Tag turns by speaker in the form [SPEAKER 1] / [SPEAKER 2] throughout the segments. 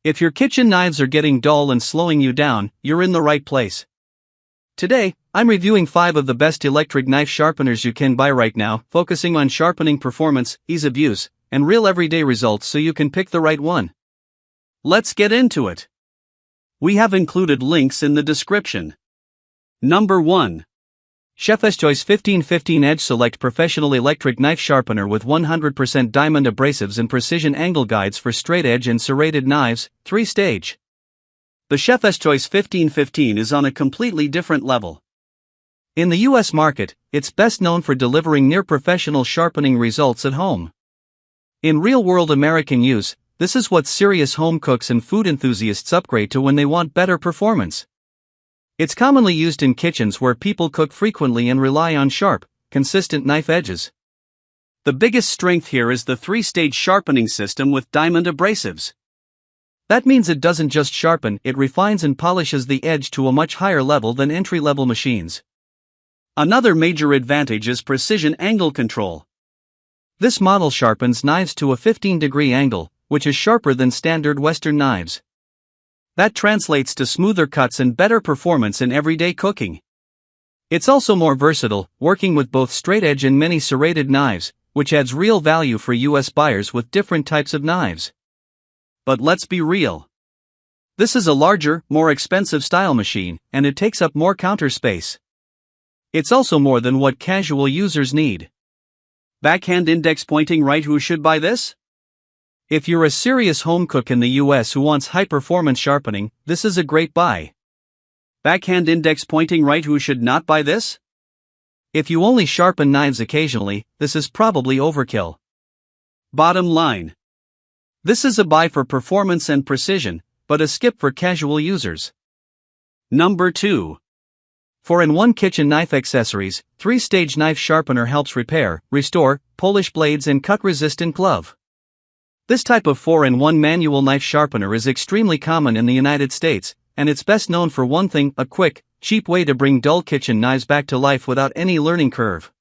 [SPEAKER 1] If your kitchen knives are getting dull and slowing you down, you're in the right place. Today, I'm reviewing 5 of the best electric knife sharpeners you can buy right now, focusing on sharpening performance, ease of use, and real everyday results so you can pick the right one. Let's get into it. We have included links in the description. Number 1. Chef's Choice 1515 Edge Select Professional Electric Knife Sharpener with 100% diamond abrasives and precision angle guides for straight edge and serrated knives, 3-stage. The Chef's Choice 1515 is on a completely different level. In the US market, it's best known for delivering near-professional sharpening results at home. In real-world American use, this is what serious home cooks and food enthusiasts upgrade to when they want better performance. It's commonly used in kitchens where people cook frequently and rely on sharp, consistent knife edges. The biggest strength here is the 3-stage sharpening system with diamond abrasives. That means it doesn't just sharpen, it refines and polishes the edge to a much higher level than entry-level machines. Another major advantage is precision angle control. This model sharpens knives to a 15-degree angle, which is sharper than standard Western knives. That translates to smoother cuts and better performance in everyday cooking. It's also more versatile, working with both straight edge and many serrated knives, which adds real value for US buyers with different types of knives. But let's be real. This is a larger, more expensive style machine, and it takes up more counter space. It's also more than what casual users need. Backhand index pointing right, who should buy this? If you're a serious home cook in the US who wants high-performance sharpening, this is a great buy. Backhand index pointing right, who should not buy this? If you only sharpen knives occasionally, this is probably overkill. Bottom line. This is a buy for performance and precision, but a skip for casual users. Number 2. 4-in-1 Kitchen Knife Accessories, 3-stage knife sharpener helps repair, restore, polish blades and cut-resistant glove. This type of 4-in-1 manual knife sharpener is extremely common in the United States, and it's best known for one thing: a quick, cheap way to bring dull kitchen knives back to life without any learning curve.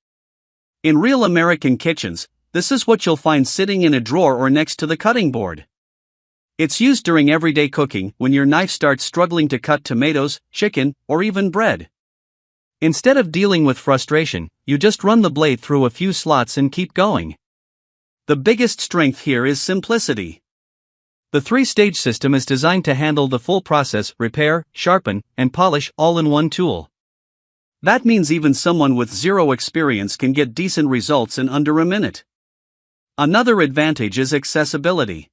[SPEAKER 1] In real American kitchens, this is what you'll find sitting in a drawer or next to the cutting board. It's used during everyday cooking when your knife starts struggling to cut tomatoes, chicken, or even bread. Instead of dealing with frustration, you just run the blade through a few slots and keep going. The biggest strength here is simplicity. The 3-stage system is designed to handle the full process: repair, sharpen, and polish, all in one tool. That means even someone with zero experience can get decent results in under a minute. Another advantage is accessibility.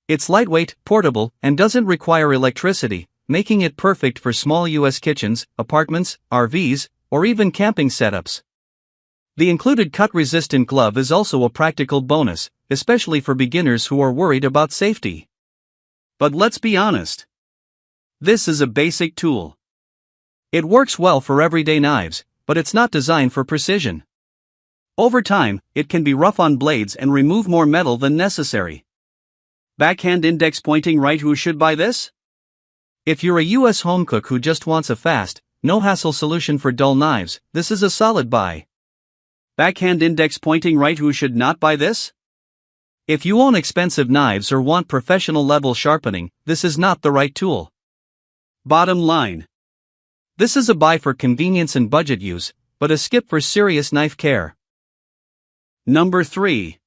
[SPEAKER 1] It's lightweight, portable, and doesn't require electricity, making it perfect for small US kitchens, apartments, RVs, or even camping setups. The included cut-resistant glove is also a practical bonus, especially for beginners who are worried about safety. But let's be honest. This is a basic tool. It works well for everyday knives, but it's not designed for precision. Over time, it can be rough on blades and remove more metal than necessary. Backhand index pointing right, who should buy this? If you're a US home cook who just wants a fast, no-hassle solution for dull knives, this is a solid buy. Backhand index pointing right, who should not buy this? If you own expensive knives or want professional-level sharpening, this is not the right tool. Bottom line. This is a buy for convenience and budget use, but a skip for serious knife care. Number 3.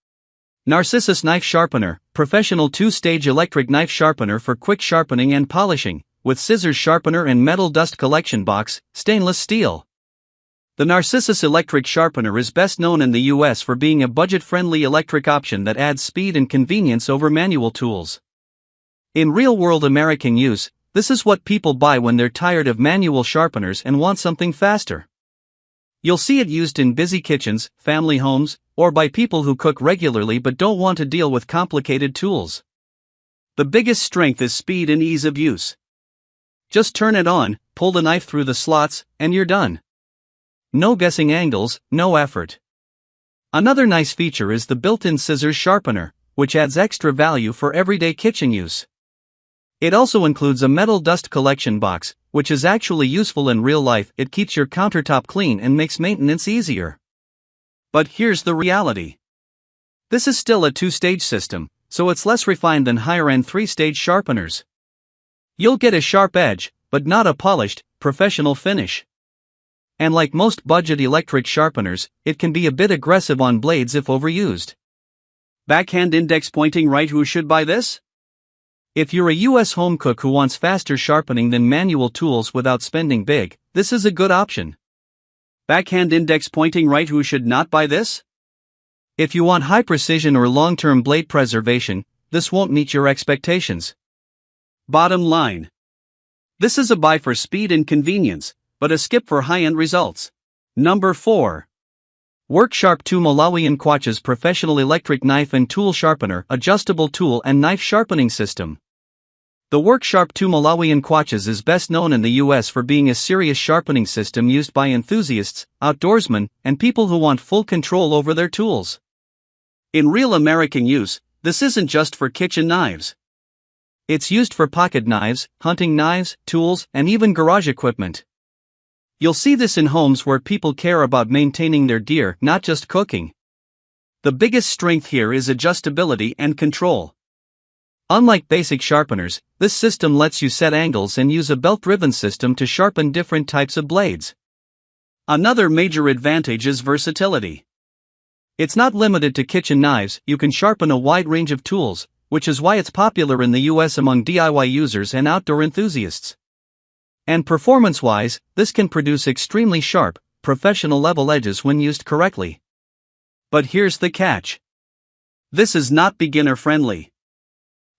[SPEAKER 1] Narcissus Knife Sharpener, professional 2-stage electric knife sharpener for quick sharpening and polishing, with scissors sharpener and metal dust collection box, stainless steel. The Narcissus electric sharpener is best known in the US for being a budget-friendly electric option that adds speed and convenience over manual tools. In real-world American use, this is what people buy when they're tired of manual sharpeners and want something faster. You'll see it used in busy kitchens, family homes, or by people who cook regularly but don't want to deal with complicated tools. The biggest strength is speed and ease of use. Just turn it on, pull the knife through the slots, and you're done. No guessing angles, no effort. Another nice feature is the built-in scissors sharpener, which adds extra value for everyday kitchen use. It also includes a metal dust collection box, which is actually useful in real life. It keeps your countertop clean and makes maintenance easier. But here's the reality. This is still a 2-stage system, so it's less refined than higher-end 3-stage sharpeners. You'll get a sharp edge, but not a polished, professional finish. And like most budget electric sharpeners, it can be a bit aggressive on blades if overused. Backhand index pointing right. Who should buy this? If you're a US home cook who wants faster sharpening than manual tools without spending big, this is a good option. Backhand index pointing right. Who should not buy this? If you want high precision or long-term blade preservation, this won't meet your expectations. Bottom line. This is a buy for speed and convenience, but a skip for high-end results. Number 4. WorkSharp 2 Malawian Kwacha's professional electric knife and tool sharpener, adjustable tool and knife sharpening system. The WorkSharp 2 Malawian Kwacha's is best known in the US for being a serious sharpening system used by enthusiasts, outdoorsmen, and people who want full control over their tools. In real American use, this isn't just for kitchen knives. It's used for pocket knives, hunting knives, tools, and even garage equipment. You'll see this in homes where people care about maintaining their gear, not just cooking. The biggest strength here is adjustability and control. Unlike basic sharpeners, this system lets you set angles and use a belt-driven system to sharpen different types of blades. Another major advantage is versatility. It's not limited to kitchen knives, you can sharpen a wide range of tools, which is why it's popular in the US among DIY users and outdoor enthusiasts. And performance-wise, this can produce extremely sharp, professional-level edges when used correctly. But here's the catch. This is not beginner-friendly.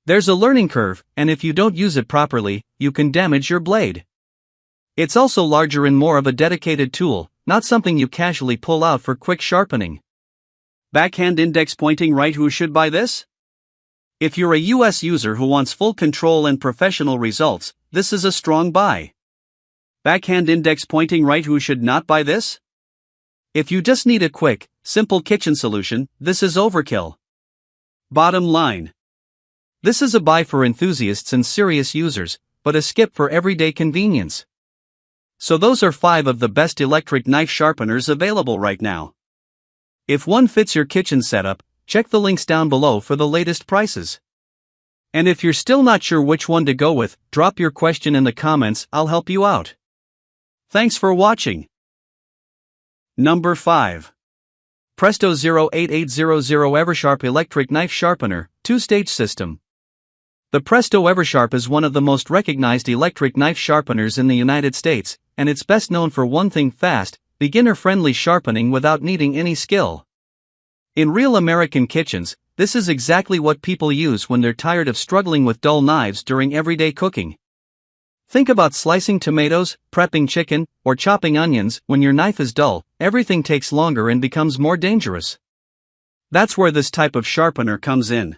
[SPEAKER 1] There's a learning curve, and if you don't use it properly, you can damage your blade. It's also larger and more of a dedicated tool, not something you casually pull out for quick sharpening. Backhand index pointing right. Who should buy this? If you're a US user who wants full control and professional results, this is a strong buy. Backhand index pointing right. Who should not buy this? If you just need a quick, simple kitchen solution, this is overkill. Bottom line. This is a buy for enthusiasts and serious users, but a skip for everyday convenience. So those are 5 of the best electric knife sharpeners available right now. If one fits your kitchen setup, check the links down below for the latest prices. And if you're still not sure which one to go with, drop your question in the comments, I'll help you out. Thanks for watching. Number 5. Presto 08800 Eversharp Electric Knife Sharpener, 2-stage system. The Presto Eversharp is one of the most recognized electric knife sharpeners in the United States, and it's best known for one thing: fast, beginner-friendly sharpening without needing any skill. In real American kitchens, this is exactly what people use when they're tired of struggling with dull knives during everyday cooking. Think about slicing tomatoes, prepping chicken, or chopping onions. When your knife is dull, everything takes longer and becomes more dangerous. That's where this type of sharpener comes in.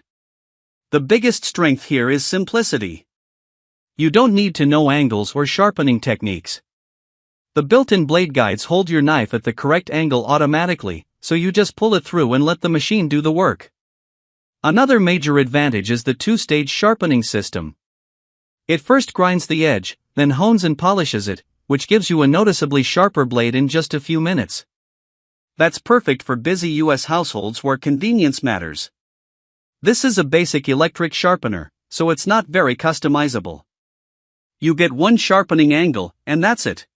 [SPEAKER 1] The biggest strength here is simplicity. You don't need to know angles or sharpening techniques. The built-in blade guides hold your knife at the correct angle automatically, so you just pull it through and let the machine do the work. Another major advantage is the 2-stage sharpening system. It first grinds the edge, then hones and polishes it, which gives you a noticeably sharper blade in just a few minutes. That's perfect for busy US households where convenience matters. This is a basic electric sharpener, so it's not very customizable. You get one sharpening angle, and that's it.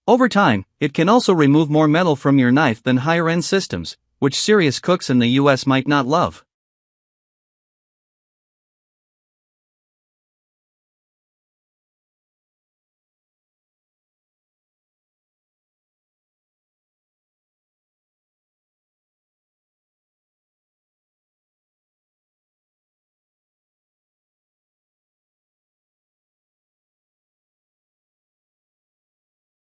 [SPEAKER 1] Over time, it can also remove more metal from your knife than higher-end systems, which serious cooks in the US might not love.